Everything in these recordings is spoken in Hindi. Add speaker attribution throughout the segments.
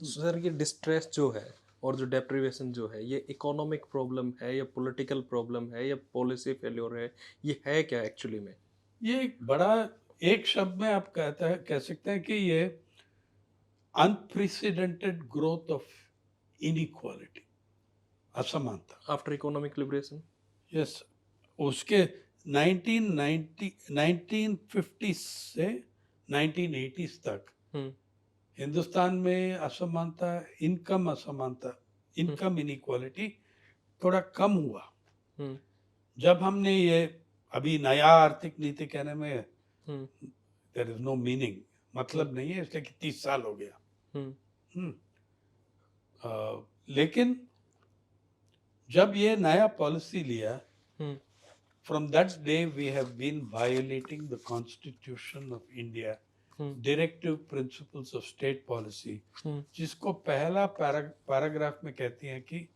Speaker 1: सर ये डिस्ट्रेस जो है और जो डेप्रिवेशन जो है, ये इकोनॉमिक प्रॉब्लम है या पॉलिटिकल प्रॉब्लम है या पॉलिसी फेल्योर है, ये है क्या एक्चुअली में?
Speaker 2: ये एक बड़ा, एक शब्द में आप कह सकते हैं कि ये अनप्रेसिडेंटेड ग्रोथ ऑफ इनइक्वालिटी, असमानता।
Speaker 1: After economic liberation.
Speaker 2: यस, उसके 1990 1950 से 1980 तक
Speaker 1: हम्म।
Speaker 2: हिंदुस्तान में असमानता, इनकम इनइक्वालिटी थोड़ा कम हुआ।
Speaker 1: हम्म।
Speaker 2: जब हमने ये, अभी नया आर्थिक नीति कहने में
Speaker 1: हम्म।
Speaker 2: देयर इज नो मीनिंग,
Speaker 1: हम्म।
Speaker 2: मतलब नहीं है, इसलिए कि 30 साल हो गया।
Speaker 1: हम्म।
Speaker 2: हम्म, लेकिन जब ये नया पॉलिसी लिया,
Speaker 1: हम्म।
Speaker 2: from that day we have been violating the Constitution of India,
Speaker 1: hmm.
Speaker 2: directive principles of state policy,
Speaker 1: हम्म।
Speaker 2: जिसको पहला पैराग्राफ में कहती हैं कि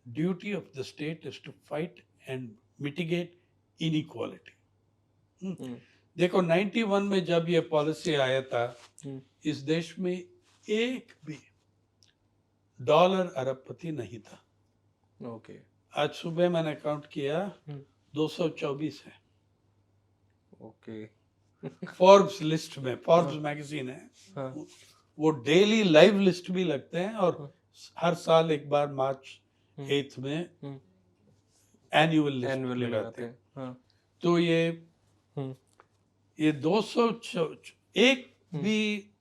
Speaker 2: duty of the state is to fight and mitigate inequality.
Speaker 1: Hmm.
Speaker 2: देखो 91 में जब ये पॉलिसी आया था,
Speaker 1: हम्म।
Speaker 2: इस देश में एक भी डॉलर अरबपति नहीं था।
Speaker 1: ओके।
Speaker 2: आज सुबह मैंने काउंट किया,
Speaker 1: हम्म।
Speaker 2: 224 है।
Speaker 1: ओके।
Speaker 2: फोर्ब्स लिस्ट में, फोर्ब्स
Speaker 1: हाँ।
Speaker 2: मैगजीन है,
Speaker 1: हाँ।
Speaker 2: वो डेली लाइव लिस्ट भी लगते हैं, और
Speaker 1: हाँ।
Speaker 2: हर साल एक बार मार्च
Speaker 1: हम्म।
Speaker 2: 8 में
Speaker 1: हम्म।
Speaker 2: एनुअल लिस्ट भी
Speaker 1: एनुअली
Speaker 2: लगाते
Speaker 1: लगाते
Speaker 2: हैं।
Speaker 1: हैं, हाँ।
Speaker 2: तो
Speaker 1: हम्म।
Speaker 2: ये 200 एक
Speaker 1: हम्म।
Speaker 2: भी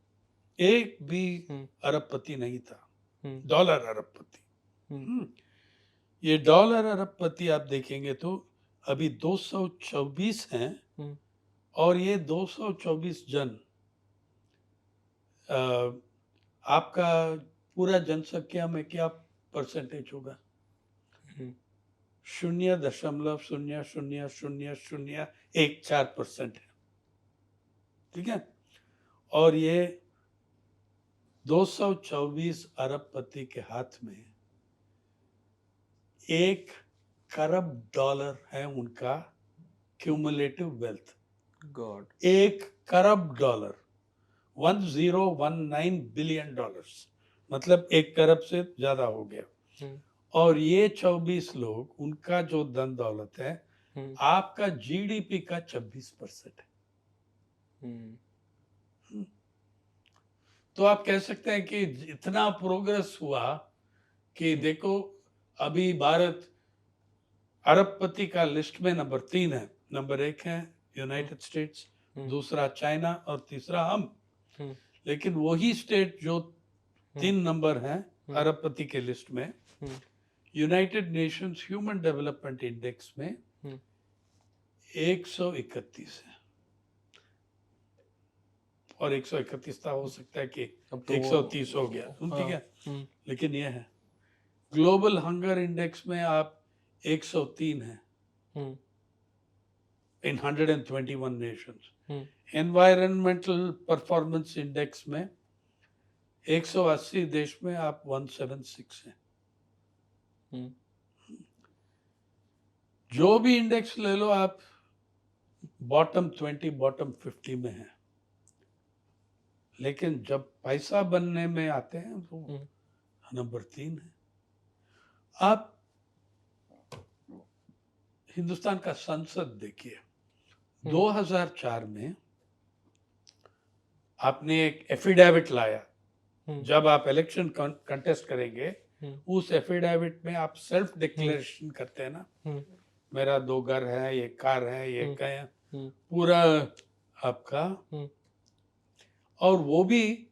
Speaker 2: एक भी
Speaker 1: हम्म।
Speaker 2: अरबपति नहीं था,
Speaker 1: हम्म।
Speaker 2: डॉलर अरबपति।
Speaker 1: हम्म।
Speaker 2: हम्म, ये डॉलर अरबपति आप देखेंगे तो अभी 224 हैं,
Speaker 1: हम्म।
Speaker 2: और ये 224 जन आपका पूरा जनसंख्या में क्या परसेंटेज होगा?
Speaker 1: हम्म।
Speaker 2: 0.000014% है। ठीक है, और ये 224 अरबपति के हाथ में 1 खरब डॉलर है उनका क्यूमुलेटिव वेल्थ।
Speaker 1: गॉड।
Speaker 2: 1 खरब डॉलर, 1019 बिलियन डॉलर्स, मतलब 1 खरब से ज्यादा हो गया।
Speaker 1: हम्म।
Speaker 2: और ये 24 लोग, उनका जो धन दौलत है
Speaker 1: हम्म।
Speaker 2: आपका जीडीपी का 26% है।
Speaker 1: हम्म।
Speaker 2: तो आप कह सकते हैं कि इतना प्रोग्रेस हुआ कि देखो, अभी भारत अरबपति का लिस्ट में नंबर 3 है। नंबर 1 है
Speaker 1: हम्म।
Speaker 2: यूनाइटेड स्टेट्स,
Speaker 1: हम्म।
Speaker 2: दूसरा चाइना, और तीसरा हम।
Speaker 1: हम्म।
Speaker 2: लेकिन वही स्टेट जो
Speaker 1: हम्म।
Speaker 2: 3 नंबर हैं
Speaker 1: हम्म।
Speaker 2: अरबपति के लिस्ट में,
Speaker 1: hmm.
Speaker 2: United Nations Human Development Index में
Speaker 1: हम्म।
Speaker 2: 131 है। और 131 था, हो सकता है कि
Speaker 1: अब तो
Speaker 2: 130 हो गया,
Speaker 1: वो हाँ।
Speaker 2: ठीक है,
Speaker 1: हम्म।
Speaker 2: लेकिन यह है। ग्लोबल हंगर इंडेक्स में आप 103 है
Speaker 1: हम्म।
Speaker 2: इन 121 नेशंस।
Speaker 1: हम्म।
Speaker 2: एनवायरमेंटल परफॉर्मेंस इंडेक्स में 180 देश में आप 176 हैं।
Speaker 1: हम्म।
Speaker 2: जो भी इंडेक्स ले लो आप, बॉटम 20 बॉटम 50 में है। लेकिन जब पैसा बनने में आते हैं तो
Speaker 1: हम्म।
Speaker 2: नंबर 3 है। आप हिंदुस्तान का संसद देखिए,
Speaker 1: हम्म।
Speaker 2: 2004 में आपने एक एफिडेविट लाया।
Speaker 1: हम्म।
Speaker 2: जब आप इलेक्शन कंटेस्ट करेंगे,
Speaker 1: हम्म।
Speaker 2: उस एफिडेविट में आप सेल्फ
Speaker 1: हम्म।
Speaker 2: डिक्लेरेशन करते हैं ना,
Speaker 1: हम्म।
Speaker 2: मेरा 2 घर है, ये कार है, ये
Speaker 1: हम्म।
Speaker 2: क्या,
Speaker 1: हम्म।
Speaker 2: पूरा आपका।
Speaker 1: हम्म।
Speaker 2: और वो भी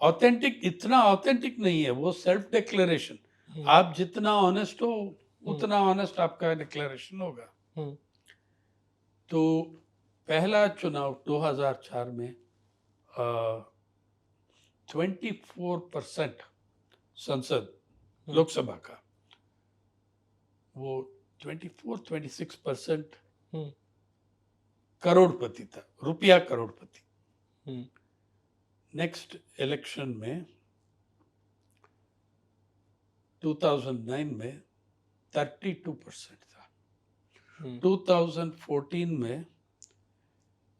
Speaker 2: ऑथेंटिक, इतना ऑथेंटिक नहीं है वो सेल्फ डिक्लेरेशन।
Speaker 1: हम्म।
Speaker 2: आप जितना ऑनेस्ट हो,
Speaker 1: हम्म।
Speaker 2: उतना ऑनेस्ट आपका डिक्लेरेशन होगा।
Speaker 1: हम्म।
Speaker 2: तो पहला चुनाव 2004 में 24% संसद,
Speaker 1: हम्म।
Speaker 2: लोकसभा का, वो 24-26%
Speaker 1: हम्म।
Speaker 2: करोड़पति था, रुपया करोड़पति।
Speaker 1: हम्म।
Speaker 2: नेक्स्ट इलेक्शन में 2009 में 32% था।
Speaker 1: हम्म।
Speaker 2: 2014 में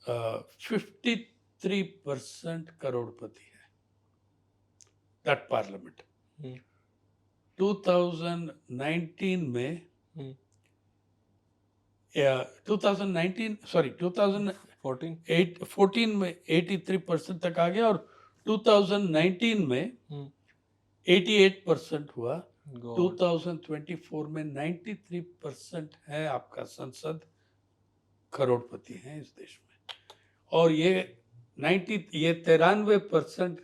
Speaker 2: 53% करोड़पति है। that parliament.
Speaker 1: हम्म,
Speaker 2: 2019 में
Speaker 1: हम्म,
Speaker 2: 2019 सॉरी
Speaker 1: 14
Speaker 2: 2014 में 83% तक आ गया और 2019 में
Speaker 1: हम्म,
Speaker 2: 88% हुआ।
Speaker 1: गॉड
Speaker 2: 2024 में 93% है आपका संसद करोड़पति हैं इस देश में। और ये 93%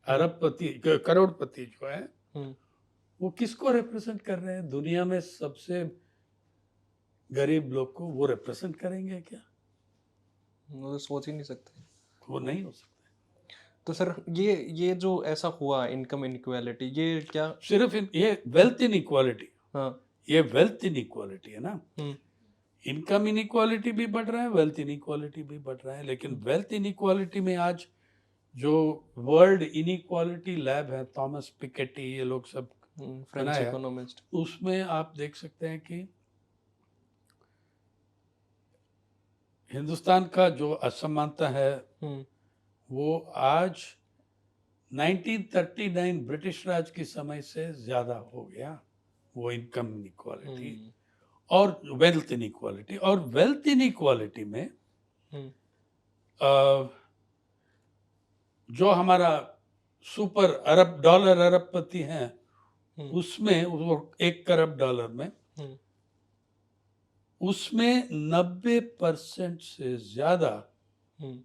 Speaker 2: अरबपति करोड़पति जो है
Speaker 1: हम्म,
Speaker 2: वो किसको रिप्रेजेंट कर रहे हैं? दुनिया में सबसे गरीब लोग को वो रिप्रेजेंट करेंगे क्या?
Speaker 1: वो तो सोच ही नहीं सकते।
Speaker 2: वो नहीं हो सकता।
Speaker 1: तो सर ये जो ऐसा हुआ इनकम इनक्वालिटी, ये क्या?
Speaker 2: सिर्फ ये वेल्थ इनइक्वालिटी,
Speaker 1: हाँ।
Speaker 2: ये वेल्थ इनइक्वालिटी है ना।
Speaker 1: हम्म,
Speaker 2: इनकम इनइक्वालिटी भी बढ़ रहा है, वेल्थ इनइक्वालिटी भी बढ़ रहा है। लेकिन वेल्थ इनइक्वालिटी में आज जो वर्ल्ड इनइक्वालिटी लैब है, थॉमस पिकेटी, ये लोग सब
Speaker 1: फ्रेंच
Speaker 2: बनाया,
Speaker 1: इकोनॉमिस्ट।
Speaker 2: उसमें आप देख सकते हैं कि हिंदुस्तान का जो असमानता है
Speaker 1: हम्म,
Speaker 2: वो आज 1939 ब्रिटिश राज के समय से ज्यादा हो गया, वो इनकम इनइक्वालिटी
Speaker 1: हम्म,
Speaker 2: और वेल्थ इनइक्वालिटी। और वेल्थ इनइक्वालिटी में
Speaker 1: हम्म,
Speaker 2: अ, जो हमारा सुपर डॉलर अरबपति हैं,
Speaker 1: हम्म,
Speaker 2: उसमें वो 1 करोड़ डॉलर में
Speaker 1: हम्म,
Speaker 2: उसमें 90% से ज्यादा
Speaker 1: हम्म,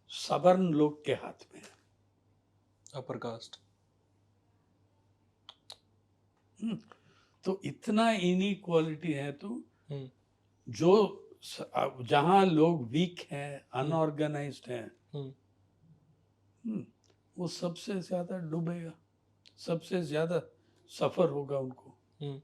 Speaker 2: सवर्ण लोग के हाथ में है।
Speaker 1: Upper caste.
Speaker 2: तो इतना इनइक्वालिटी है, तो
Speaker 1: हम्म,
Speaker 2: जो जहां लोग वीक हैं, अनऑर्गेनाइज्ड हैं,
Speaker 1: हम्म,
Speaker 2: वो सबसे ज्यादा डूबेगा, सबसे ज्यादा सफर होगा उनको।
Speaker 1: हम्म,